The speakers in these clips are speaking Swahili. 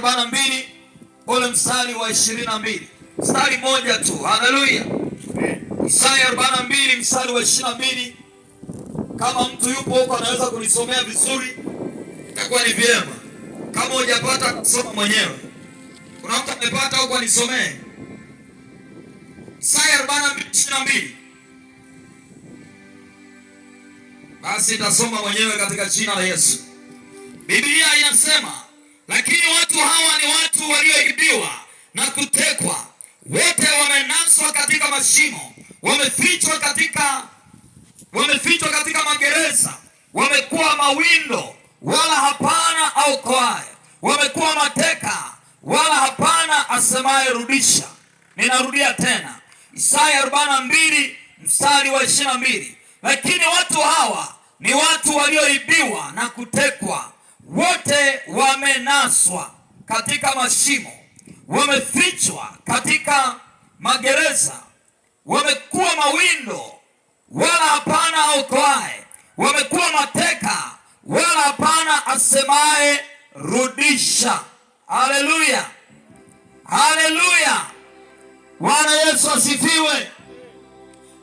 42 ule mstari wa 22. Mstari moja tu. Haleluya. Isaya 42 mstari wa 22. Kama mtu yupo huko anaweza kunisomea vizuri, itakuwa ni vyema. Kama hujapata kusoma mwenyewe, kuna mtu amepata huko anisomee. Isaya 42:22. Basi nitasoma mwenyewe katika jina la Yesu. Biblia inasema, lakini watu hawa ni watu walioibiwa na kutekwa, wote wamenaswa katika mashimo, wamefichwa katika magereza, wamekuwa mawindo wala hapana aokoaye, wamekuwa mateka wala hapana asemaye rudisha. Ninarudia tena, Isaya 42 mstari wa 22. Lakini watu hawa ni watu walioibiwa na kutekwa, wote wamenaswa katika mashimo, wamefichwa katika magereza, wamekuwa mawindo wala hapana aokoaye, wamekuwa mateka wala hapana asemaye rudisha. Haleluya, haleluya, Bwana Yesu asifiwe.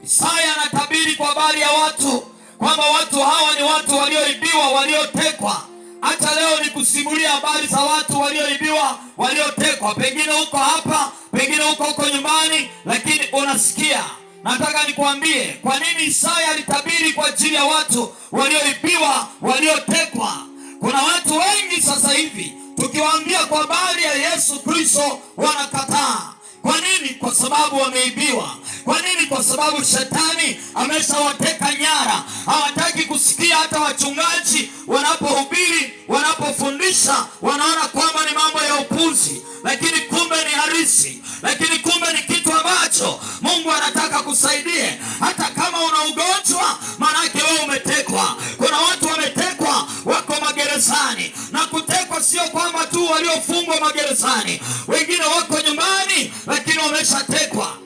Isaya anatabiri kwa habari ya watu kwamba watu hawa ni watu walioibiwa, waliotekwa. Hata leo ni kusimulia habari za watu walioibiwa, waliotekwa. Pengine uko hapa, pengine uko nyumbani, lakini unasikia. Nataka nikwambie kwa nini Isaya alitabiri kwa ajili ya watu walioibiwa, waliotekwa. Kuna watu wengi sasa hivi tukiwaambia kwa habari ya Yesu Kristo wanakataa. Kwa nini? Kwa sababu wameibiwa. Kwa nini? Kwa sababu shetani ameshawateka nyara. Hawataki kusikia hata wachungaji wanapohubiri, wanapofundisha, wanaona kwamba ni mambo ya upuzi, lakini kumbe ni halisi, lakini kumbe ni kitu ambacho Mungu anataka kusaidie. Hata kama una ugonjwa, manake wewe umetekwa. Kuna watu wametekwa, wako magerezani, na kutekwa sio kwamba tu waliofungwa magerezani, wengine wako nyumbani lakini wameshatekwa.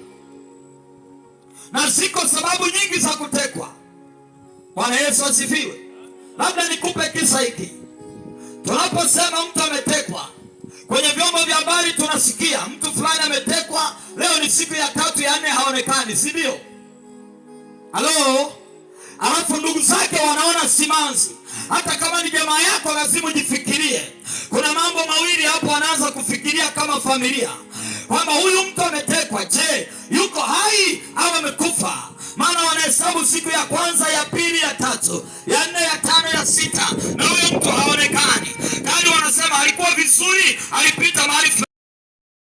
Na ziko sababu nyingi za kutekwa. Bwana Yesu asifiwe. Labda nikupe kisa hiki. Tunaposema mtu ametekwa, kwenye vyombo vya habari tunasikia mtu fulani ametekwa, leo ni siku ya 3 ya 4 haonekani, si ndio? Halo? Alafu ndugu zake wanaona simanzi. Hata kama ni jamaa yako lazima ujifikirie. Kuna mambo mawili hapo wanaanza kufikiria kama familia, kwamba huyu mtu ametekwa, je, yuko hai au amekufa? Maana wanahesabu siku ya kwanza, ya pili, ya 3, ya 4, ya 5, ya 6, na huyo mtu haonekani. Kani wanasema alikuwa vizuri, alipita mahali